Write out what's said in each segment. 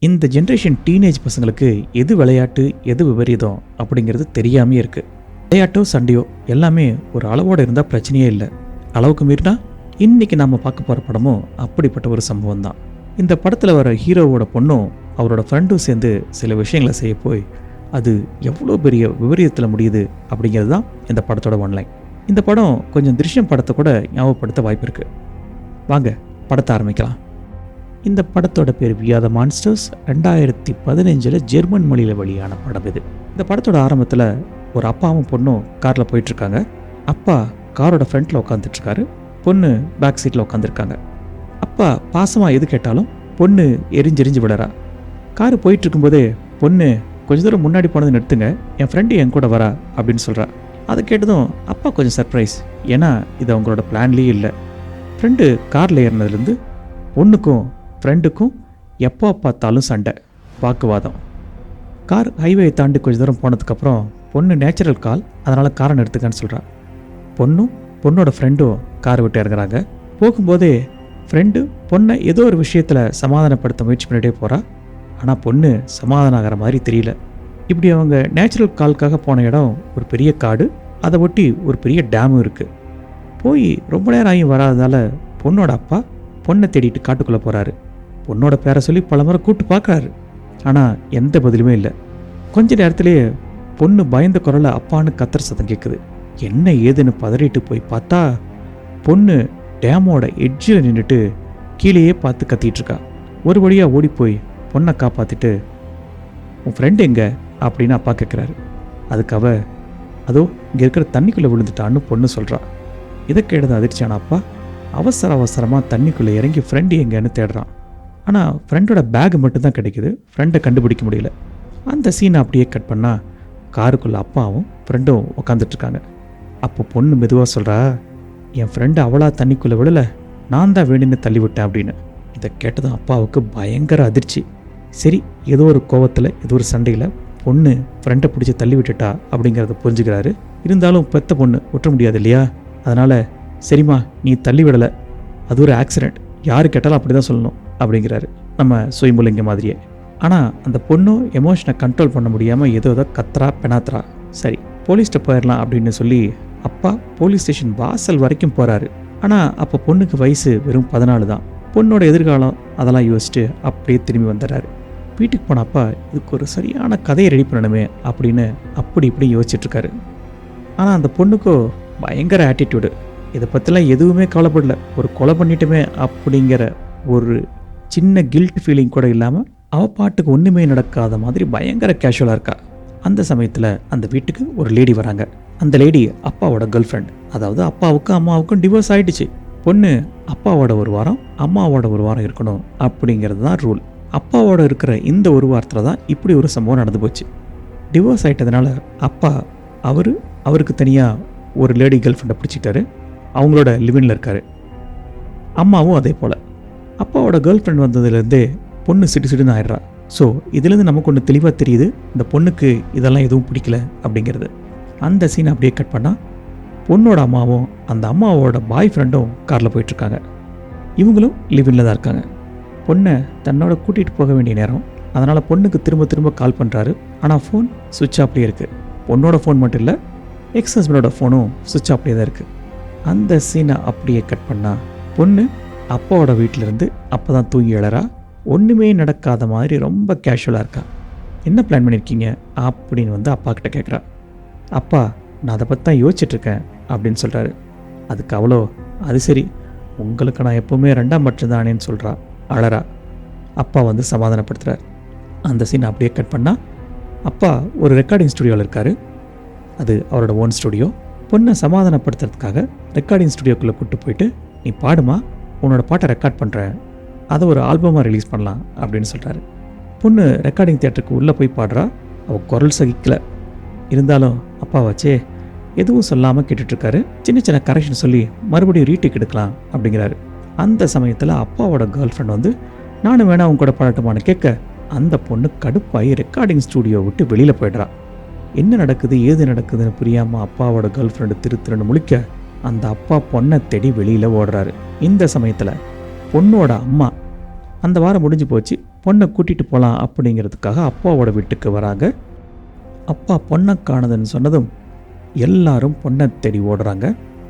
இந்த generation teenage பசங்களுக்கு எது விளையாட்டு எது விபரீதம் அப்படிங்கிறது தெரியாமே இருக்கு. விளையாட்டோ சண்டையோ எல்லாமே ஒரு அளவோடு இருந்தால் பிரச்சனையே இல்லை. அளவுக்கு மீறினா இன்னைக்கு நம்ம பார்க்க போகிற படமும் அப்படிப்பட்ட ஒரு சம்பவம் தான். இந்த படத்தில் வர ஹீரோவோட பொண்ணும் அவரோட ஃப்ரெண்டும் சேர்ந்து சில விஷயங்களை செய்ய போய் அது எவ்வளோ பெரிய விபரீதத்தில் முடியுது அப்படிங்கிறது தான் இந்த படத்தோட ஒன்லைன். இந்த படம் கொஞ்சம் திருஷ்யம் படத்தை கூட ஞாபகப்படுத்த வாய்ப்பு இருக்குது. வாங்க படத்தை ஆரம்பிக்கலாம். இந்த படத்தோட பேர் we are the monsters. 2015 German மொழியில் வெளியான படம் இது. இந்த படத்தோட ஆரம்பத்தில் ஒரு அப்பாவும் பொண்ணும் காரில் போயிட்டுருக்காங்க. அப்பா காரோட ஃப்ரண்ட்டில் உட்காந்துட்ருக்காரு, பொண்ணு பேக் சீட்டில் உட்காந்துருக்காங்க. அப்பா பாசமாக எது கேட்டாலும் பொண்ணு எரிஞ்செறிஞ்சு விடறா. காரு போயிட்டுருக்கும்போதே பொண்ணு கொஞ்ச தூரம் முன்னாடி போனது நிறுத்துங்க, என் ஃப்ரெண்டு என் கூட வரா அப்படின்னு சொல்கிறா. அதை கேட்டதும் அப்பா கொஞ்சம் சர்ப்ரைஸ், ஏன்னா இது அவங்களோட பிளான்லேயே இல்லை. ஃப்ரெண்டு காரில் ஏறினதுலேருந்து பொண்ணுக்கும் ஃப்ரெண்டுக்கும் எப்போ பார்த்தாலும் சண்டை, வாக்குவாதம். கார் ஹைவே தாண்டி கொஞ்சம் தூரம் போனதுக்கப்புறம் பொண்ணு நேச்சுரல் கால், அதனால் காரை நிறுத்துக்கன்னு சொல்கிறா. பொண்ணோட ஃப்ரெண்டும் காரை விட்டு இறங்குறாங்க. போகும்போதே ஃப்ரெண்டு பொண்ணை ஏதோ ஒரு விஷயத்தில் சமாதானப்படுத்த முயற்சி பண்ணிகிட்டே போகிறா. ஆனால் பொண்ணு சமாதானம் ஆகிற மாதிரி தெரியல. இப்படி அவங்க நேச்சுரல் காலுக்காக போன இடம் ஒரு பெரிய காடு, அதை ஒட்டி ஒரு பெரிய டேமும் இருக்குது. போய் ரொம்ப நேரம் ஆகி வராததால் பொண்ணோட அப்பா பொண்ணை தேடிட்டு காட்டுக்குள்ளே போகிறாரு. பொண்ணோட பேரை சொல்லி பல முறை கூப்பிட்டு பார்க்குறாரு, ஆனால் எந்த பதிலுமே இல்லை. கொஞ்ச நேரத்திலேயே பொண்ணு பயந்த குரலை அப்பான்னு கத்துற சத்தம் கேட்குது. என்ன ஏதுன்னு பதறிட்டு போய் பார்த்தா பொண்ணு டேமோட எட்ஜில் நின்றுட்டு கீழேயே பார்த்து கத்திட்டு இருக்கா. ஒரு வழியாக ஓடி போய் பொண்ணை காப்பாற்றிட்டு, உன் ஃப்ரெண்டு எங்கே அப்படின்னு அப்பா கேட்குறாரு. அதுக்கு அதோ இங்கே இருக்கிற தண்ணிக்குள்ளே விழுந்துட்டான்னு பொண்ணு சொல்கிறா. இதை கேட்டது அதிர்ச்சியான அப்பா அவசரமாக தண்ணிக்குள்ளே இறங்கி ஃப்ரெண்டு எங்கேன்னு தேடுறான். ஆனால் ஃப்ரெண்டோட பேக் மட்டும்தான் கிடைக்குது, ஃப்ரெண்டை கண்டுபிடிக்க முடியல. அந்த சீனை அப்படியே கட் பண்ணால் காருக்குள்ளே அப்பாவும் ஃப்ரெண்டும் உட்காந்துட்ருக்காங்க. அப்போ பொண்ணு மெதுவாக சொல்கிறா, என் ஃப்ரெண்டு அவளா தண்ணிக்குள்ளே விடலை, நான் தான் வேணும்னு தள்ளி விட்டேன் அப்படின்னு. இதை கேட்டதும் அப்பாவுக்கு பயங்கர அதிர்ச்சி. சரி, ஏதோ ஒரு கோவத்தில் ஏதோ ஒரு சண்டையில் பொண்ணு ஃப்ரெண்டை பிடிச்சி தள்ளி விட்டுட்டா அப்படிங்கிறத புரிஞ்சுக்கிறாரு. இருந்தாலும் பெத்த பொண்ணு விட்டுற முடியாது இல்லையா, அதனால் சரிம்மா நீ தள்ளி விடலை, அது ஒரு ஆக்சிடெண்ட், யார் கேட்டாலும் அப்படி தான் சொல்லணும் அப்படிங்கிறாரு, நம்ம சுயம்புலிங்க மாதிரியே. ஆனால் அந்த பொண்ணும் எமோஷனை கண்ட்ரோல் பண்ண முடியாமல் ஏதோ கத்துறா பெனாத்துறா. சரி போலீஸ்கிட்ட போயிடலாம் அப்படின்னு சொல்லி அப்பா போலீஸ் ஸ்டேஷன் வாசல் வரைக்கும் போகிறாரு. ஆனால் அப்போ பொண்ணுக்கு வயசு வெறும் 14 தான். பொண்ணோட எதிர்காலம் அதெல்லாம் யோசிச்சுட்டு அப்படியே திரும்பி வந்துடுறாரு. வீட்டுக்கு போன அப்பா இதுக்கு ஒரு சரியான கதையை ரெடி பண்ணணுமே அப்படின்னு இப்படி யோசிச்சுட்ருக்காரு. ஆனால் அந்த பொண்ணுக்கோ பயங்கர ஆட்டிடியூடு. இதை பற்றிலாம் எதுவுமே கவலைப்படல. ஒரு கொலை பண்ணிட்டுமே அப்படிங்கிற ஒரு சின்ன கில்ட் ஃபீலிங் கூட இல்லாமல் அவள் பாட்டுக்கு ஒன்றுமே நடக்காத மாதிரி பயங்கர கேஷுவலாக இருக்கா. அந்த சமயத்தில் அந்த வீட்டுக்கு ஒரு லேடி வராங்க. அந்த லேடி அப்பாவோட கேர்ள் ஃப்ரெண்ட். அதாவது அப்பாவுக்கும் அம்மாவுக்கும் டிவோர்ஸ் ஆகிடுச்சு. பொண்ணு அப்பாவோட ஒரு வாரம் அம்மாவோட ஒரு வாரம் இருக்கணும் அப்படிங்கிறது தான் ரூல். அப்பாவோட இருக்கிற இந்த ஒரு வாரத்தில் தான் இப்படி ஒரு சம்பவம் நடந்து போச்சு. டிவோர்ஸ் ஆகிட்டதுனால அப்பா அவருக்கு தனியாக ஒரு லேடி கேர்ள் ஃப்ரெண்டை பிடிச்சிட்டாரு, அவங்களோட லிவினில் இருக்காரு. அம்மாவும் அதே போல். அப்பாவோட கேர்ள் ஃப்ரெண்ட் வந்ததுலேருந்தே பொண்ணு சிடுன்னு ஆயிடுறா. ஸோ இதுலேருந்து நமக்கு ஒன்று தெளிவாக தெரியுது, இந்த பொண்ணுக்கு இதெல்லாம் எதுவும் பிடிக்கல அப்படிங்கிறது. அந்த சீனை அப்படியே கட் பண்ணால் பொண்ணோட அம்மாவும் அந்த அம்மாவோட பாய் ஃப்ரெண்டும் காரில் போயிட்டுருக்காங்க. இவங்களும் லிவினில் தான் இருக்காங்க. பொண்ணை தன்னோட கூட்டிகிட்டு போக வேண்டிய நேரம், அதனால் பொண்ணுக்கு திரும்ப கால் பண்ணுறாரு. ஆனால் ஃபோன் சுவிட்ச் ஆஃப்லேயே இருக்குது. பொண்ணோட ஃபோன் மட்டும் இல்லை, எக்ஸ் ஹஸ்பண்டோட ஃபோனும் சுவிட்ச் ஆஃப்லேயே தான் இருக்குது. அந்த சீனை அப்படியே கட் பண்ணால் பொண்ணு அப்பாவோட வீட்டிலேருந்து அப்போ தான் தூங்கி எழறா. ஒன்றுமே நடக்காத மாதிரி ரொம்ப கேஷுவலாக இருக்கா. என்ன பிளான் பண்ணியிருக்கீங்க அப்படின்னு அப்பா கிட்ட கேட்குறா. அப்பா நான் அதை பற்றி தான் யோசிச்சுட்ருக்கேன் அப்படின்னு சொல்கிறாரு. அதுக்கு அவ்வளோ அது சரி, உங்களுக்கு நான் எப்போவுமே 2ஆம் பட்சம் தானேன்னு சொல்கிறா, அழறா. அப்பா சமாதானப்படுத்துகிறார். அந்த சீனை அப்படியே கட் பண்ணால் அப்பா ஒரு ரெக்கார்டிங் ஸ்டுடியோவில் இருக்கார். அது அவரோட ஓன் ஸ்டுடியோ. பொண்ணை சமாதானப்படுத்துறதுக்காக ரெக்கார்டிங் ஸ்டுடியோக்குள்ளே கூப்பிட்டு போயிட்டு, நீ பாடுமா, உன்னோட பாட்டை ரெக்கார்ட் பண்ணுறேன், அதை ஒரு ஆல்பமாக ரிலீஸ் பண்ணலாம் அப்படின்னு சொல்கிறாரு. பொண்ணு ரெக்கார்டிங் தியேட்டருக்கு உள்ளே போய் பாடுறா. அவள் குரல் சகிக்கலை. இருந்தாலும் அப்பா வச்சே எதுவும் சொல்லாமல் கேட்டுட்ருக்காரு. சின்ன கரெக்ஷன் சொல்லி மறுபடியும் ரீடேக் எடுக்கலாம் அப்படிங்கிறாரு. அந்த சமயத்தில் அப்பாவோட கேர்ள் ஃப்ரெண்ட் நானும் வேணா அவங்க கூட பாடட்டுமான்னு கேட்க, அந்த பொண்ணு கடுப்பாகி ரெக்கார்டிங் ஸ்டூடியோ விட்டு வெளியில் போய்ட்றா. என்ன நடக்குது ஏது நடக்குதுன்னு புரியாமல் அப்பாவோட கேர்ள் ஃப்ரெண்டு திருன்னு முழிக்க அந்த அப்பா பொண்ணை தேடி வெளியில் ஓடுறாரு. இந்த சமயத்தில் பொண்ணோட அம்மா அந்த வாரம் முடிஞ்சு போச்சு. பொண்ணை கூட்டிகிட்டு போகலாம் அப்படிங்கிறதுக்காக அப்பாவோட வீட்டுக்கு வராங்க. அப்பா பொண்ணை காணுதுன்னு சொன்னதும் எல்லாரும் பொண்ணை தேடி ஓடுறாங்க.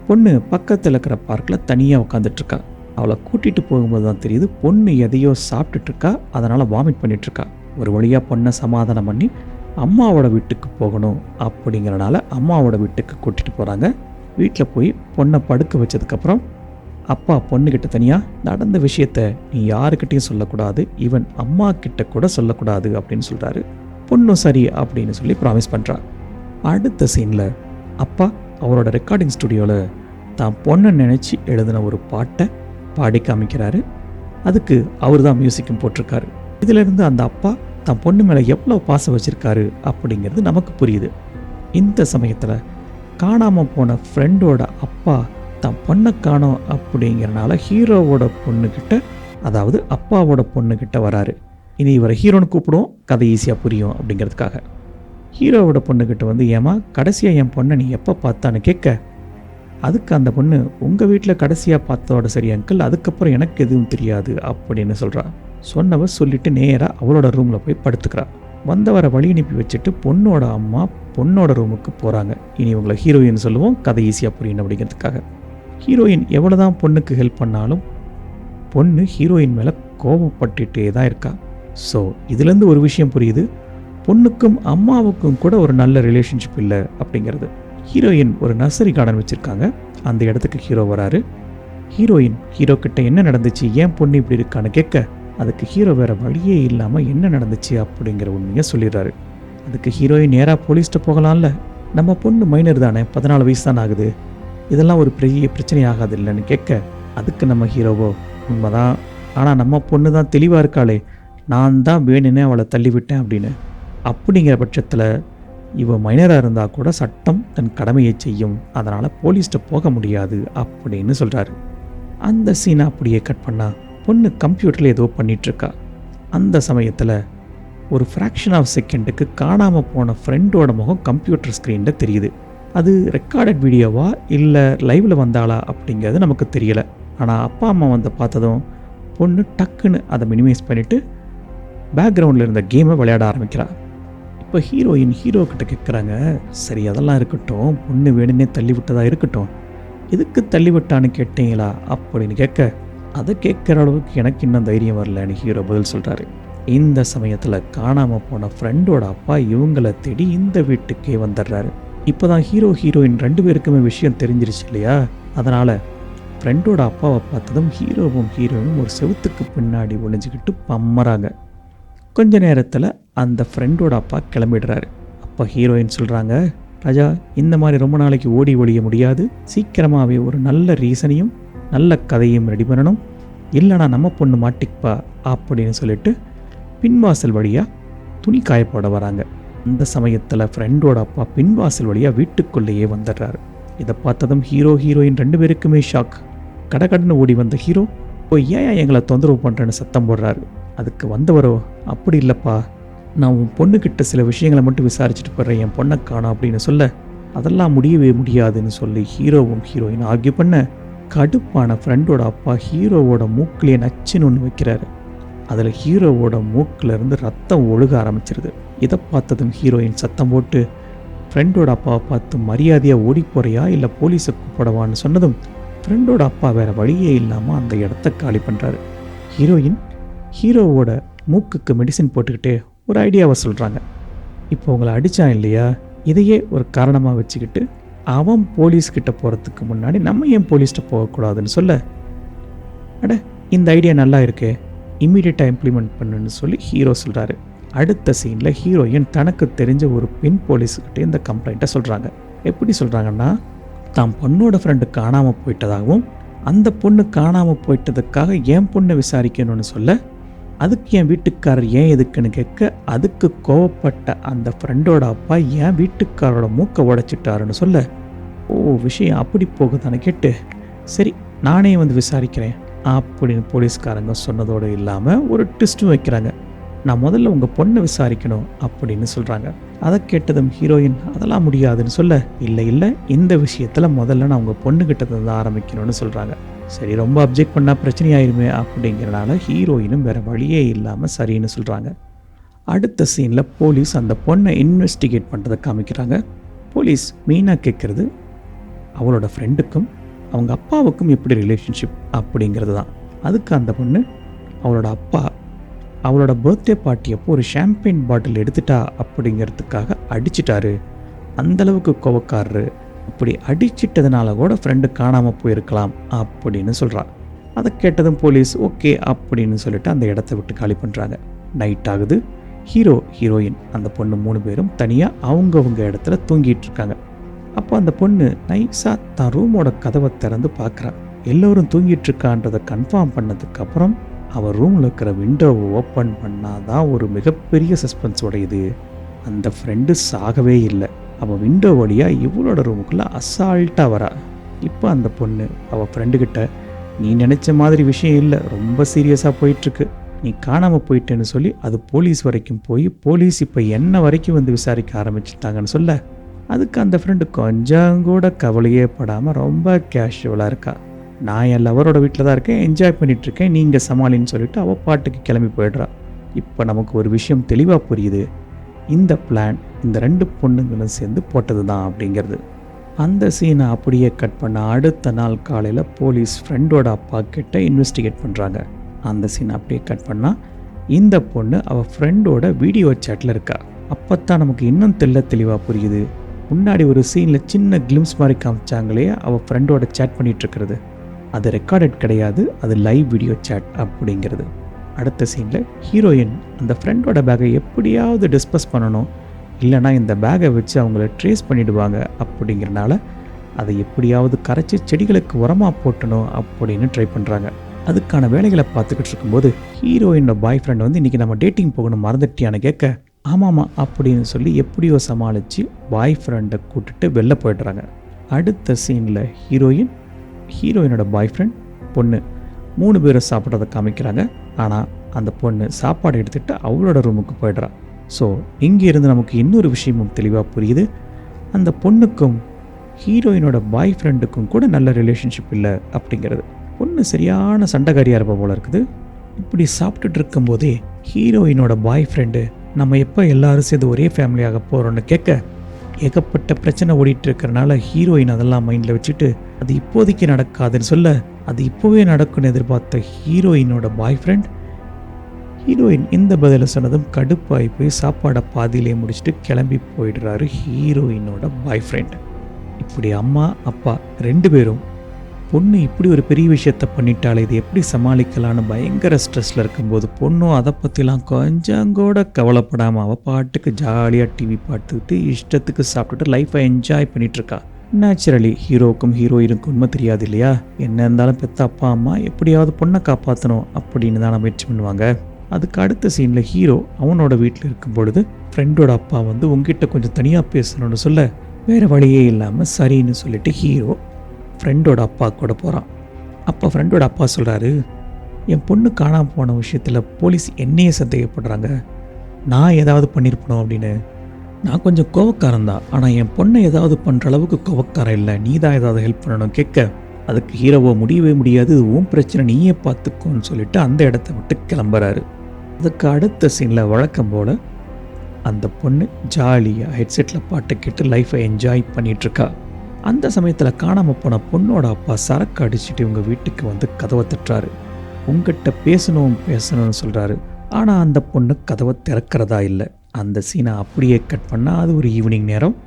பொண்ணு பக்கத்தில் இருக்கிற பார்க்கில் தனியாக உட்காந்துட்ருக்கா. அவளை கூட்டிகிட்டு போகும்போது தான் தெரியுது பொண்ணு எதையோ சாப்பிட்டுட்ருக்கா, அதனால் வாமிட் பண்ணிகிட்ருக்கா. ஒரு வழியாக பொண்ணை சமாதானம் பண்ணி அம்மாவோட வீட்டுக்கு போகணும் அப்படிங்கிறனால அம்மாவோட வீட்டுக்கு கூட்டிகிட்டு போகிறாங்க. வீட்டில் போய் பொண்ணை படுக்க வச்சதுக்கப்புறம் அப்பா பொண்ணுக்கிட்ட தனியாக நடந்த விஷயத்த நீ யாருக்கிட்டையும் சொல்லக்கூடாது, ஈவன் அம்மா கிட்ட கூட சொல்லக்கூடாது அப்படின்னு சொல்கிறாரு. பொண்ணும் சரி அப்படின்னு சொல்லி ப்ராமிஸ் பண்ணுறா. அடுத்த சீனில் அப்பா அவரோட ரெக்கார்டிங் ஸ்டுடியோவில் தான் பொண்ணை நினச்சி எழுதின ஒரு பாட்டை பாடி காமிக்கிறாரு. அதுக்கு அவர் தான் மியூசிக்கும் போட்டிருக்காரு. இதிலிருந்து அந்த அப்பா தான் பொண்ணு மேலே எவ்வளோ பாசம் வச்சுருக்காரு அப்படிங்கிறது நமக்கு புரியுது. இந்த சமயத்தில் காணாமல் போன ஃப்ரெண்டோட அப்பா தான் பொண்ணை காணோம் அப்படிங்கிறனால ஹீரோவோட பொண்ணுக்கிட்ட, அதாவது அப்பாவோட பொண்ணுக்கிட்ட வராரு. இனி இவரை ஹீரோன்னு கூப்பிடுவோம், கதை ஈஸியாக புரியும் அப்படிங்கிறதுக்காக. ஹீரோவோட பொண்ணுக்கிட்ட வந்து, ஏமா கடைசியாக என் பொண்ணை நீ எப்போ பார்த்தான்னு கேட்க, அதுக்கு அந்த பொண்ணு, உங்கள் வீட்டில் கடைசியாக பார்த்ததோட சரி அங்கிள், அதுக்கப்புறம் எனக்கு எதுவும் தெரியாது அப்படின்னு சொல்கிறா. சொன்னவ சொல்லிவிட்டு நேராக அவளோட ரூமில் போய் படுத்துக்கிறா. வந்தவரை வழி அனுப்பி வச்சுட்டு பொண்ணோட அம்மா பொண்ணோட ரூமுக்கு போகிறாங்க. இனி இவங்களை ஹீரோயின் சொல்லுவோம், கதை ஈஸியாக புரியணும் அப்படிங்கிறதுக்காக. ஹீரோயின் எவ்வளோ தான் பொண்ணுக்கு ஹெல்ப் பண்ணாலும் பொண்ணு ஹீரோயின் மேலே கோபப்பட்டுட்டே தான் இருக்கா. ஸோ இதுலேருந்து ஒரு விஷயம் புரியுது, பொண்ணுக்கும் அம்மாவுக்கும் கூட ஒரு நல்ல ரிலேஷன்ஷிப் இல்லை அப்படிங்கிறது. ஹீரோயின் ஒரு நர்சரி கார்டன் வச்சுருக்காங்க. அந்த இடத்துக்கு ஹீரோ வராரு. ஹீரோயின் ஹீரோ கிட்ட என்ன நடந்துச்சு, ஏன் பொண்ணு இப்படி இருக்கான்னு கேட்க, அதுக்கு ஹீரோ வேறு வழியே இல்லாமல் என்ன நடந்துச்சு அப்படிங்கிற உண்மையை சொல்லிடுறாரு. அதுக்கு ஹீரோயின் நேராக போலீஸ்கிட்ட போகலாம்ல, நம்ம பொண்ணு மைனர் தானே, 14 வயசு தான் ஆகுது, இதெல்லாம் ஒரு பெரிய பிரச்சனை ஆகாது இல்லைன்னு கேட்க, அதுக்கு நம்ம ஹீரோவோ, உண்மைதான், ஆனால் நம்ம பொண்ணு தான் தெளிவாக இருக்காளே, நான் தான் வேணுன்னு அவளை தள்ளிவிட்டேன் அப்படின்னு. அப்படிங்கிற பட்சத்தில் இவன் மைனராக இருந்தால் கூட சட்டம் தன் கடமையை செய்யும், அதனால் போலீஸ்கிட்ட போக முடியாது அப்படின்னு சொல்கிறாரு. அந்த சீனை அப்படியே கட் பண்ணால் பொண்ணு கம்ப்யூட்டரில் ஏதோ பண்ணிகிட்ருக்கா. அந்த சமயத்தில் ஒரு ஃப்ராக்ஷன் ஆஃப் செகண்டுக்கு காணாமல் போன ஃப்ரெண்டோட முகம் கம்ப்யூட்டர் ஸ்க்ரீனில் தெரியுது. அது ரெக்கார்டட் வீடியோவா இல்லை லைவில் வந்தாளா அப்படிங்கிறது நமக்கு தெரியலை. ஆனால் அப்பா அம்மா வந்து பார்த்ததும் பொண்ணு டக்குன்னு அதை மினிமைஸ் பண்ணிவிட்டு பேக்ரவுண்டில் இருந்த கேமை விளையாட ஆரம்பிக்கிறா. இப்போ ஹீரோயின் ஹீரோ கிட்ட கேட்குறாங்க, சரி அதெல்லாம் இருக்கட்டும், பொண்ணு வேணுன்னே தள்ளி விட்டதாக இருக்கட்டும், எதுக்கு தள்ளி விட்டான்னு கேட்டீங்களா அப்படின்னு கேட்க, அதை கேட்குற அளவுக்கு எனக்கு இன்னும் தைரியம் வரலன்னு ஹீரோ பதில் சொல்கிறாரு. இந்த சமயத்தில் காணாமல் போன ஃப்ரெண்டோட அப்பா இவங்களை தேடி இந்த வீட்டுக்கே வந்துடுறாரு. இப்போ தான் ஹீரோயின் 2 பேருக்குமே விஷயம் தெரிஞ்சிருச்சு இல்லையா, அதனால் ஃப்ரெண்டோட அப்பாவை பார்த்ததும் ஹீரோவும் ஹீரோயினும் ஒரு செவுத்துக்கு பின்னாடி ஒளிஞ்சிக்கிட்டு பம்மறாங்க. கொஞ்ச நேரத்தில் அந்த ஃப்ரெண்டோட அப்பா கிளம்பிடுறாரு. அப்போ ஹீரோயின் சொல்கிறாங்க, ராஜா இந்த மாதிரி ரொம்ப நாளைக்கு ஓடி ஒழிய முடியாது, சீக்கிரமாகவே ஒரு நல்ல ரீசனையும் நல்ல கதையும் ரெடி பண்ணணும், இல்லைனா நம்ம பொண்ணு மாட்டிப்பா அப்படின்னு சொல்லிட்டு பின்வாசல் வழியாக துணி காயப்போட வராங்க. அந்த சமயத்தில் ஃப்ரெண்டோட அப்பா பின்வாசல் வழியாக வீட்டுக்குள்ளேயே வந்துடுறாரு. இதை பார்த்ததும் ஹீரோயின் 2 பேருக்குமே ஷாக். கடகடன்னு ஓடி வந்த ஹீரோ, ஓ ஏன் எங்களை தொந்தரவு பண்ணுறேன்னு சத்தம் போடுறாரு. அதுக்கு வந்தவரோ, அப்படி இல்லைப்பா, நான் உன் பொண்ணுக்கிட்ட சில விஷயங்களை மட்டும் விசாரிச்சுட்டு போடுறேன், என் பொண்ணை காணோம் அப்படின்னு சொல்ல, அதெல்லாம் முடியவே முடியாதுன்னு சொல்லி ஹீரோவும் ஹீரோயின் ஆர்கியூ பண்ண, கடுப்பான ஃப்ரெண்டோட அப்பா ஹீரோவோட மூக்கிலேயே நச்சுன்னு ஒன்று வைக்கிறாரு. அதில் ஹீரோவோட மூக்கிலேருந்து ரத்தம் ஒழுக ஆரம்பிச்சிருது. இதை பார்த்ததும் ஹீரோயின் சத்தம் போட்டு ஃப்ரெண்டோட அப்பாவை பார்த்து, மரியாதையாக ஓடி போறியா இல்லை போலீஸை கூப்பிடவான்னு சொன்னதும் ஃப்ரெண்டோட அப்பா வேறு வழியே இல்லாமல் அந்த இடத்த காலி பண்ணுறாரு. ஹீரோயின் ஹீரோவோட மூக்குக்கு மெடிசின் போட்டுக்கிட்டே ஒரு ஐடியாவை சொல்கிறாங்க. இப்போ உங்களை அடித்தான் இல்லையா, இதையே ஒரு காரணமாக வச்சுக்கிட்டு அவன் போலீஸ்கிட்ட போகிறதுக்கு முன்னாடி நம்ம ஏன் போலீஸ்கிட்ட போகக்கூடாதுன்னு சொல்ல, அட இந்த ஐடியா நல்லா இருக்கே, இம்மீடியட்டாக இம்ப்ளிமெண்ட் பண்ணுன்னு சொல்லி ஹீரோ சொல்கிறாரு. அடுத்த சீனில் ஹீரோயின் தனக்கு தெரிஞ்ச ஒரு பெண் போலீஸ்கிட்ட இந்த கம்ப்ளைண்ட்டை சொல்கிறாங்க. எப்படி சொல்கிறாங்கன்னா, தான் பொண்ணோட ஃப்ரெண்டு காணாமல் போயிட்டதாகவும் அந்த பொண்ணு காணாமல் போயிட்டதுக்காக என் பொண்ணை விசாரிக்கணும்னு சொல்ல, அதுக்கு என் வீட்டுக்காரர் ஏன் எதுக்குன்னு கேட்க, அதுக்கு கோவப்பட்ட அந்த ஃப்ரெண்டோட அப்பா என் வீட்டுக்காரோட மூக்கை உடைச்சிட்டாருன்னு சொல்ல, ஓ விஷயம் அப்படி போகுதான்னு கேட்டு, சரி நானே வந்து விசாரிக்கிறேன் அப்படின்னு போலீஸ்காரங்க சொன்னதோடு இல்லாமல் ஒரு ட்விஸ்ட்டும் வைக்கிறாங்க. நான் முதல்ல உங்கள் பொண்ணை விசாரிக்கணும் அப்படின்னு சொல்கிறாங்க. அதை கேட்டதும் ஹீரோயின் அதெல்லாம் முடியாதுன்னு சொல்ல, இல்லை இந்த விஷயத்தில் முதல்ல நான் உங்கள் பொண்ணுக்கிட்ட தான் ஆரம்பிக்கணும்னு சொல்கிறாங்க. சரி ரொம்ப அப்ஜெக்ட் பண்ணால் பிரச்சனையாயிருமே அப்படிங்கிறனால ஹீரோயினும் வேறு வழியே இல்லாமல் சரின்னு சொல்கிறாங்க. அடுத்த சீனில் போலீஸ் அந்த பொண்ணை இன்வெஸ்டிகேட் பண்ணுறதை காமிக்கிறாங்க. போலீஸ் மெயினாக கேட்குறது அவளோட ஃப்ரெண்டுக்கும் அவங்க அப்பாவுக்கும் எப்படி ரிலேஷன்ஷிப் அப்படிங்கிறது தான். அதுக்கு அந்த பொண்ணு அவளோட அப்பா அவளோட பர்த்டே பார்ட்டி அப்போ ஒரு ஷாம்பெயின் பாட்டில் எடுத்துட்டா அப்படிங்கிறதுக்காக அடிச்சிட்டாரு, அந்தளவுக்கு கோவக்காரரு, அப்படி அடிச்சிட்டதுனால கூட ஃப்ரெண்டு காணாமல் போயிருக்கலாம் அப்படின்னு சொல்கிறாள். அதை கேட்டதும் போலீஸ் ஓகே அப்படின்னு சொல்லிட்டு அந்த இடத்த விட்டு காலி பண்ணுறாங்க. நைட் ஆகுது. ஹீரோ ஹீரோயின் அந்த பொண்ணு 3 பேரும் தனியாக அவங்கவுங்க இடத்துல தூங்கிட்டு இருக்காங்க. அப்போ அந்த பொண்ணு நைஸாக தான் ரூமோட கதவை திறந்து பார்க்குறா. எல்லோரும் தூங்கிட்டு இருக்கான்றதை கன்ஃபார்ம் பண்ணதுக்கப்புறம் அவள் ரூமில் இருக்கிற விண்டோவை ஓப்பன் பண்ணாதான் ஒரு மிகப்பெரிய சஸ்பென்ஸ் உடையுது. அந்த ஃப்ரெண்டு சாகவே இல்லை. அவள் விண்டோ வழியாக இவளோட ரூமுக்குள்ளே அசால்ட்டாக வரா. இப்போ அந்த பொண்ணு அவள் ஃப்ரெண்டுக்கிட்ட நீ நினச்ச மாதிரி விஷயம் இல்லை, ரொம்ப சீரியஸாக போயிட்டுருக்கு, நீ காணாமல் போயிட்டேன்னு சொல்லி அது போலீஸ் வரைக்கும் போய் போலீஸ் இப்போ என்ன வரைக்கும் வந்து விசாரிக்க ஆரம்பிச்சிட்டாங்கன்னு சொல்ல, அதுக்கு அந்த ஃப்ரெண்டு கொஞ்சம் கூட கவலையே படாமல் ரொம்ப கேஷுவலாக இருக்கா. நான் என் லவரோட வீட்டில் தான் இருக்கேன், என்ஜாய் பண்ணிகிட்ருக்கேன், நீங்கள் சமாளின்னு சொல்லிட்டு அவள் பாட்டுக்கு கிளம்பி போயிடுறா. இப்போ நமக்கு ஒரு விஷயம் தெளிவாக புரியுது, இந்த பிளான் இந்த 2 பொண்ணுங்களும் சேர்ந்து போட்டது தான் அப்படிங்கிறது. அந்த சீனை அப்படியே கட் பண்ண அடுத்த நாள் காலையில் போலீஸ் ஃப்ரெண்டோட அப்பா கிட்ட இன்வெஸ்டிகேட் பண்ணுறாங்க. அந்த சீனை அப்படியே கட் பண்ணால் இந்த பொண்ணு அவள் ஃப்ரெண்டோட வீடியோ சேட்டில் இருக்கா. அப்போ தான் நமக்கு இன்னும் தெளிவாக புரியுது, முன்னாடி ஒரு சீனில் சின்ன கிளிம்ஸ் மாதிரி காமிச்சாங்களே அவள் ஃப்ரெண்டோட சேட் பண்ணிகிட்ருக்கிறது, அது ரெக்கார்டட் கிடையாது, அது லைவ் வீடியோ சேட் அப்படிங்கிறது. அடுத்த சீனில் ஹீரோயின் அந்த ஃப்ரெண்டோட பேக்கை எப்படியாவது டிஸ்பஸ் பண்ணணும், இல்லைனா இந்த பேக்கை வச்சு அவங்கள ட்ரேஸ் பண்ணிவிடுவாங்க அப்படிங்கிறனால அதை எப்படியாவது கரைச்சி செடிகளுக்கு உரமாக போட்டணும் அப்படின்னு ட்ரை பண்ணுறாங்க. அதுக்கான வேலைகளை பார்த்துக்கிட்டு இருக்கும்போது ஹீரோயினோட பாய் ஃப்ரெண்ட் வந்து இன்றைக்கி நம்ம டேட்டிங் போகணும் மறந்துட்டியான்னு கேட்க ஆமாம்மா அப்படின்னு சொல்லி எப்படியோ சமாளித்து பாய் ஃப்ரெண்டை கூட்டிட்டு வெளில போய்ட்றாங்க. அடுத்த சீனில் ஹீரோயினோட பாய் ஃப்ரெண்ட் பொண்ணு 3 பேரும் சாப்பிட்றத காமிக்கிறாங்க. ஆனால் அந்த பொண்ணு சாப்பாடு எடுத்துகிட்டு அவளோட ரூமுக்கு போய்ட்றா. ஸோ இங்கே இருந்து நமக்கு இன்னொரு விஷயமும் தெளிவாக புரியுது, அந்த பொண்ணுக்கும் ஹீரோயினோட பாய் ஃப்ரெண்டுக்கும் கூட நல்ல ரிலேஷன்ஷிப் இல்லை அப்படிங்கிறது. பொண்ணு சரியான சண்டைக்காரியாக இருப்ப போல இருக்குது. இப்படி சாப்பிட்டுட்டு இருக்கும்போதே ஹீரோயினோட பாய் ஃப்ரெண்டு நம்ம எப்போ எல்லாரும் சேர்ந்து ஒரே ஃபேமிலியாக போகிறோன்னு கேட்க ஏகப்பட்ட பிரச்சனை ஓடிட்டு இருக்கிறனால ஹீரோயின் அதெல்லாம் மைண்டில் வச்சுட்டு அது இப்போதைக்கு நடக்காதுன்னு சொல்ல, அது இப்போவே நடக்கும்னு எதிர்பார்த்த ஹீரோயினோட பாய் ஃப்ரெண்ட் ஹீரோயின் இந்த பதிலை சொன்னதும் கடுப்பாகி போய் சாப்பாடை பாதியிலே முடிச்சுட்டு கிளம்பி போயிடுறாரு ஹீரோயினோட பாய் ஃப்ரெண்ட். இப்படி அம்மா அப்பா 2 பேரும் பொண்ணு இப்படி ஒரு பெரிய விஷயத்த பண்ணிட்டாலே இது எப்படி சமாளிக்கலான்னு பயங்கர ஸ்ட்ரெஸ்ஸில் இருக்கும்போது பொண்ணும் அதை பற்றிலாம் கொஞ்சம் கூட கவலைப்படாமல் அவள் பாட்டுக்கு ஜாலியாக டிவி பார்த்துக்கிட்டு இஷ்டத்துக்கு சாப்பிட்டுட்டு லைஃப்பை என்ஜாய் பண்ணிகிட்ருக்கா. நேச்சுரலி ஹீரோவுக்கும் ஹீரோயினுக்கும் உண்மை தெரியாது இல்லையா, என்ன இருந்தாலும் பெற்ற அப்பா அம்மா எப்படியாவது பொண்ணை காப்பாற்றணும் அப்படின்னு தான் முயற்சி பண்ணுவாங்க. அதுக்கு அடுத்த சீனில் ஹீரோ அவனோட வீட்டில் இருக்கும் பொழுது ஃப்ரெண்டோட அப்பா வந்து உங்ககிட்ட கொஞ்சம் தனியாக பேசணும்னு சொல்ல வேறு வழியே இல்லாமல் சரின்னு சொல்லிட்டு ஹீரோ ஃப்ரெண்டோட அப்பா கூட போகிறான். அப்போ ஃப்ரெண்டோட அப்பா சொல்கிறாரு, என் பொண்ணு காணாமல் போன விஷயத்தில் போலீஸ் என்னையே சந்தேகப்படுறாங்க, நான் ஏதாவது பண்ணியிருப்பணும் அப்படின்னு. நான் கொஞ்சம் கோவக்காரன் தான், ஆனால் என் பொண்ணை ஏதாவது பண்ணுற அளவுக்கு கோவக்காரன் இல்லை, நீ தான் ஏதாவது ஹெல்ப் பண்ணணும் கேட்க அதுக்கு ஹீரோவோ முடியவே முடியாது, உன் பிரச்சனை நீயே பார்த்துக்கோன்னு சொல்லிட்டு அந்த இடத்த விட்டு கிளம்புறாரு. அதுக்கு அடுத்த சீனில் வழக்கம் போல் அந்த பொண்ணு ஜாலியாக ஹெட்செட்டில் பாட்டை கேட்டு லைஃப்பை என்ஜாய் பண்ணிகிட்ருக்கா. அந்த சமயத்தில் காணாமல் போன பொண்ணோட அப்பா சரக்கு அடிச்சுட்டு இவங்க வீட்டுக்கு வந்து கதவை தட்டுறாரு. உங்ககிட்ட பேசணும்னு சொல்கிறாரு. ஆனால் அந்த பொண்ணு கதவை திறக்கிறதா இல்லை. அந்த சீனை அப்படியே கட் பண்ணால் அது ஒரு ஈவினிங் நேரம்.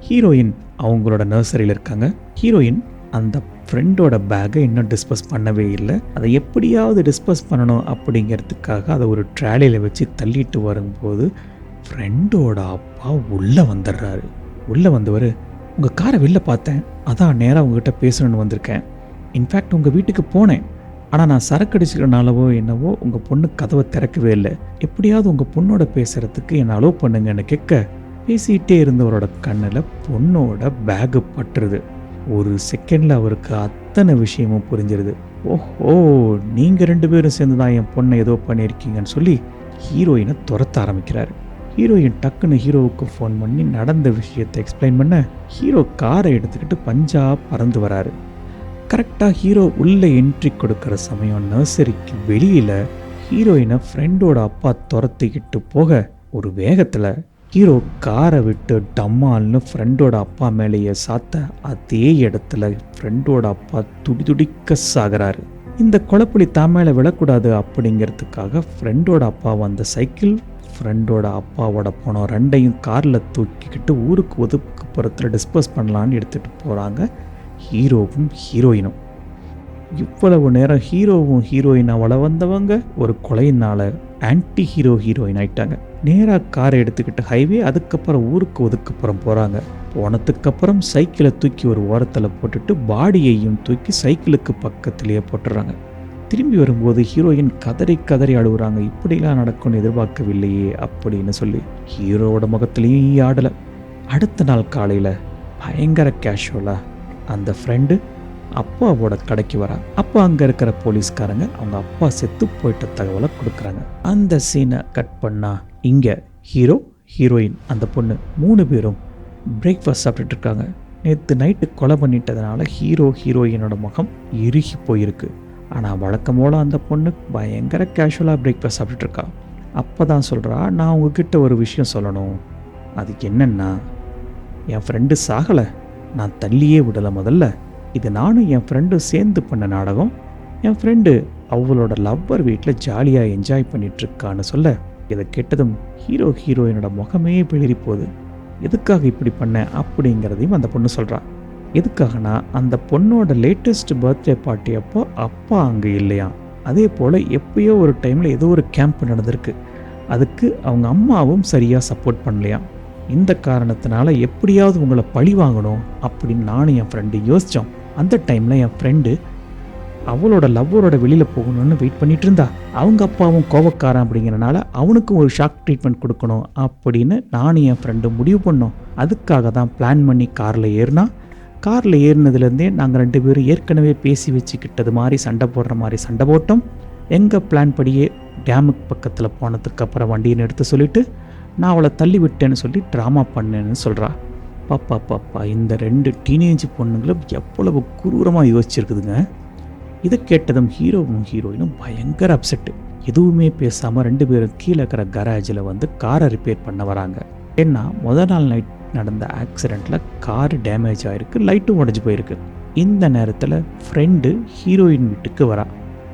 ஹீரோயின் அவங்களோட நர்சரியில் இருக்காங்க. ஹீரோயின் அந்த ஃப்ரெண்டோட பேக்கை இன்னும் டிஸ்பஸ் பண்ணவே இல்லை. அதை எப்படியாவது டிஸ்பஸ் பண்ணணும் அப்படிங்கிறதுக்காக அதை ஒரு ட்ராலியில் வச்சு தள்ளிட்டு வரும்போது ஃப்ரெண்டோட அப்பா உள்ளே வந்துடுறாரு. உள்ளே வந்தவர், உங்கள் காரை வெளில பார்த்தேன், அதான் நேராக உங்ககிட்ட பேசணுன்னு வந்திருக்கேன். இன்ஃபேக்ட் உங்கள் வீட்டுக்கு போனேன், ஆனால் நான் சரக்கு அடிச்சுக்கிறனாலவோ என்னவோ உங்கள் பொண்ணு கதவை திறக்கவே இல்லை. எப்படியாவது உங்கள் பொண்ணோட பேசுகிறதுக்கு என்னை அலோவ் பண்ணுங்கன்னு கேட்க பேசிகிட்டே இருந்தவரோட கண்ணில் பொண்ணோட பேகு பட்டுருது. ஒரு செகண்டில் அவருக்கு அத்தனை விஷயமும் புரிஞ்சிருது. ஓஹோ, நீங்கள் 2 பேரும் சேர்ந்து தான் என் பொண்ணை ஏதோ பண்ணியிருக்கீங்கன்னு சொல்லி ஹீரோயினை துரத்த ஆரம்பிக்கிறாரு. ஹீரோயின் டக்குன்னு ஹீரோவுக்கு ஃபோன் பண்ணி நடந்த விஷயத்தை எக்ஸ்பிளைன் பண்ண ஹீரோ காரை எடுத்துக்கிட்டு பஞ்சா பறந்து வராரு. கரெக்டாக ஹீரோ உள்ளே என்ட்ரி கொடுக்குற சமயம் நர்சரிக்கு வெளியில் ஹீரோயினை ஃப்ரெண்டோட அப்பா துரத்திக்கிட்டு போக ஒரு வேகத்தில் ஹீரோ காரை விட்டு டம்மால்னு ஃப்ரெண்டோட அப்பா மேலேயே சாத்த அதே இடத்துல ஃப்ரெண்டோட அப்பா துடிதுடிக்க சாகிறாரு. இந்த கொலைப்புலி தான் மேலே விழக்கூடாது அப்படிங்கிறதுக்காக ஃப்ரெண்டோட அப்பா வந்த சைக்கிள், ஃப்ரெண்டோட அப்பாவோட பணம் ரெண்டையும் காரில் தூக்கிக்கிட்டு ஊருக்கு ஒதுக்குப்புறத்தில் டிஸ்போஸ் பண்ணலான்னு எடுத்துகிட்டு போகிறாங்க ஹீரோவும் ஹீரோயினும். இவ்வளவு நேரம் ஹீரோவும் ஹீரோயினாக வந்தவங்க ஒரு கொலையினால் ஆன்டி ஹீரோயின் ஆயிட்டாங்க. நேராக காரை எடுத்துக்கிட்டு ஹைவே, அதுக்கப்புறம் ஊருக்கு ஒதுக்குப்புறம் போகிறாங்க. போனதுக்கப்புறம் சைக்கிளை தூக்கி ஒரு ஓரத்தில் போட்டுட்டு பாடியையும் தூக்கி சைக்கிளுக்கு பக்கத்துலேயே போட்டுறாங்க. திரும்பி வரும்போது ஹீரோயின் கதறி கதறி அழுகுறாங்க. இப்படிலாம் நடக்கும்னு எதிர்பார்க்கவில்லையே அப்படின்னு சொல்லி ஹீரோவோட முகத்துலேயும் ஆடலை. அடுத்த நாள் காலையில் பயங்கர கேஷுவலாக அந்த ஃப்ரெண்டு அப்பாவோட கடைக்கு வரா. அப்போ அங்கே இருக்கிற போலீஸ்காரங்க அவங்க அப்பா செத்து போயிட்ட தகவலை கொடுக்குறாங்க. அந்த சீனை கட் பண்ணா இங்கே ஹீரோ, ஹீரோயின், அந்த பொண்ணு 3 பேரும் பிரேக்ஃபாஸ்ட் சாப்பிட்டுட்டு இருக்காங்க. நேற்று நைட்டு கொலை பண்ணிட்டதுனால ஹீரோயினோட முகம் இறுகி போயிருக்கு. ஆனால் வழக்கம் போல் அந்த பொண்ணு பயங்கர கேஷுவலாக பிரேக்ஃபாஸ்ட் சாப்பிட்டுட்டு இருக்கா. அப்போ தான் சொல்கிறா, நான் உங்ககிட்ட ஒரு விஷயம் சொல்லணும். அதுக்கு என்னென்னா, என் ஃப்ரெண்டு சாகலை, நான் தள்ளியே விடலை. முதல்ல இது நானும் என் ஃப்ரெண்டும் சேர்ந்து பண்ண நாடகம். என் ஃப்ரெண்டு அவளோட லவ்வர் வீட்டில் ஜாலியாக என்ஜாய் பண்ணிகிட்ருக்கான்னு சொல்ல, இதை கேட்டதும் ஹீரோயினோட முகமே பிளிரி போகுது. எதுக்காக இப்படி பண்ண அப்படிங்கிறதையும் அந்த பொண்ணு சொல்கிறா. எதுக்காகனா, அந்த பொண்ணோட லேட்டஸ்ட் பர்த்டே பார்ட்டி அப்போ அப்பா அங்கே இல்லையா. அதே போல் எப்பயோ ஒரு டைமில் ஏதோ ஒரு கேம்ப் நடந்திருக்கு. அதுக்கு அவங்க அம்மாவும் சரியாக சப்போர்ட் பண்ணலையாம். இந்த காரணத்தினால எப்படியாவது உங்களை பழி வாங்கணும் அப்படின்னு நானும் என் ஃப்ரெண்டு யோசித்தோம். அந்த டைமில் என் ஃப்ரெண்டு அவளோட லவ்வரோட வெளியில் போகணும்னு வெயிட் பண்ணிட்டு இருந்தா. அவங்க அப்பாவும் கோவக்காரன் அப்படிங்கிறனால அவனுக்கும் ஒரு ஷாக் ட்ரீட்மெண்ட் கொடுக்கணும் அப்படின்னு நானும் என் ஃப்ரெண்டு முடிவு பண்ணோம். அதுக்காக தான் பிளான் பண்ணி காரில் ஏறினா. காரில் ஏறினதுலேருந்தே நாங்கள் 2 பேரும் ஏற்கனவே பேசி வச்சுக்கிட்டது மாதிரி சண்டை போடுற மாதிரி சண்டை போட்டோம். எங்கள் பிளான் படியே டேமுக்கு பக்கத்தில் போனதுக்கப்புறம் வண்டியை நிறுத்த சொல்லிவிட்டு நான் அவளை தள்ளி விட்டேன்னு சொல்லி ட்ராமா பண்ணேன்னு சொல்கிறா. பாப்பா இந்த 2 டீனேஜ் பொண்ணுங்களும் எவ்வளவு குரூரமாக யோசிச்சிருக்குதுங்க. இதை கேட்டதும் ஹீரோவும் ஹீரோயினும் பயங்கர அப்செட்டு. எதுவுமே பேசாமல் 2 பேரும் கீழே இருக்கிற கராஜில் வந்து காரை ரிப்பேர் பண்ண வராங்க. ஏன்னா நாள் நைட் நடந்த ஆக்சிடெண்ட்டில் காரு டேமேஜ் ஆகிருக்கு, லைட்டும் உடஞ்சி போயிருக்கு. இந்த நேரத்தில் ஃப்ரெண்டு ஹீரோயின் வீட்டுக்கு வரா.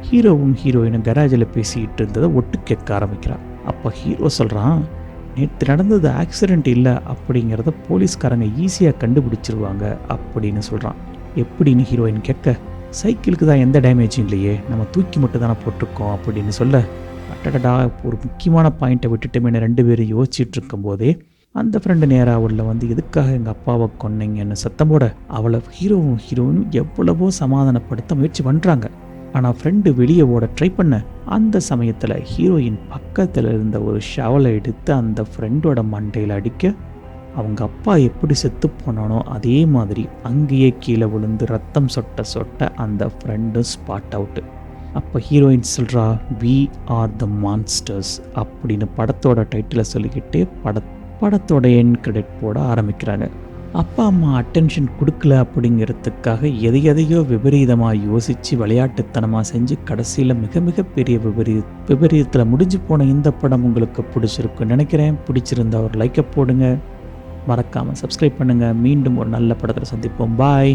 ஹீரோவும் ஹீரோயினும் கராஜில் பேசிக்கிட்டு இருந்ததை ஒட்டு கேட்க ஆரம்பிக்கிறான். அப்போ ஹீரோ சொல்கிறான், நேற்று நடந்தது ஆக்சிடெண்ட் இல்லை அப்படிங்கிறத போலீஸ்காரங்க ஈஸியாக கண்டுபிடிச்சிருவாங்க அப்படின்னு சொல்கிறான். எப்படின்னு ஹீரோயின் கேட்க, சைக்கிளுக்கு தான் எந்த டேமேஜும் இல்லையே, நம்ம தூக்கி மட்டும் தானே போட்டிருக்கோம் அப்படின்னு சொல்ல, அட்டடா ஒரு முக்கியமான பாயிண்ட்டை விட்டுட்டுமே 2 பேரும் யோசிச்சுட்டு இருக்கும்போதே அந்த ஃப்ரெண்டு நேராக உள்ள வந்து எதுக்காக எங்கள் அப்பாவை கொன்னீங்கன்னு சத்தம் போட, அவளை ஹீரோவும் ஹீரோயினும் எவ்வளவோ சமாதானப்படுத்த முயற்சி பண்ணுறாங்க. ஆனால் ஃப்ரெண்டு வெளியே ஓட ட்ரை பண்ண அந்த சமயத்தில் ஹீரோயின் பக்கத்தில் இருந்த ஒரு ஷவலை எடுத்து அந்த ஃப்ரெண்டோட மண்டையில் அடிக்க, அவங்க அப்பா எப்படி செத்து போனானோ அதே மாதிரி அங்கேயே கீழே விழுந்து ரத்தம் சொட்ட அந்த ஃப்ரெண்டு ஸ்பாட் அவுட்டு. அப்போ ஹீரோயின் சொல்கிறா, வி ஆர் த மான்ஸ்டர்ஸ் அப்படின்னு படத்தோட டைட்டிலை சொல்லிக்கிட்டே படத்தோட எண்ட் கிரெடிட் போட ஆரம்பிக்கிறாங்க. அப்பா அம்மா அட்டென்ஷன் கொடுக்கல அப்படிங்கிறதுக்காக எதையோ விபரீதமாக யோசித்து விளையாட்டுத்தனமாக செஞ்சு கடைசியில் மிக பெரிய விபரீதத்தில் முடிஞ்சு போன இந்த படம் உங்களுக்கு பிடிச்சிருக்குன்னு நினைக்கிறேன். பிடிச்சிருந்தா ஒரு லைக்கை போடுங்க, மறக்காமல் சப்ஸ்கிரைப் பண்ணுங்கள். மீண்டும் ஒரு நல்ல படத்தில் சந்திப்போம். பாய்.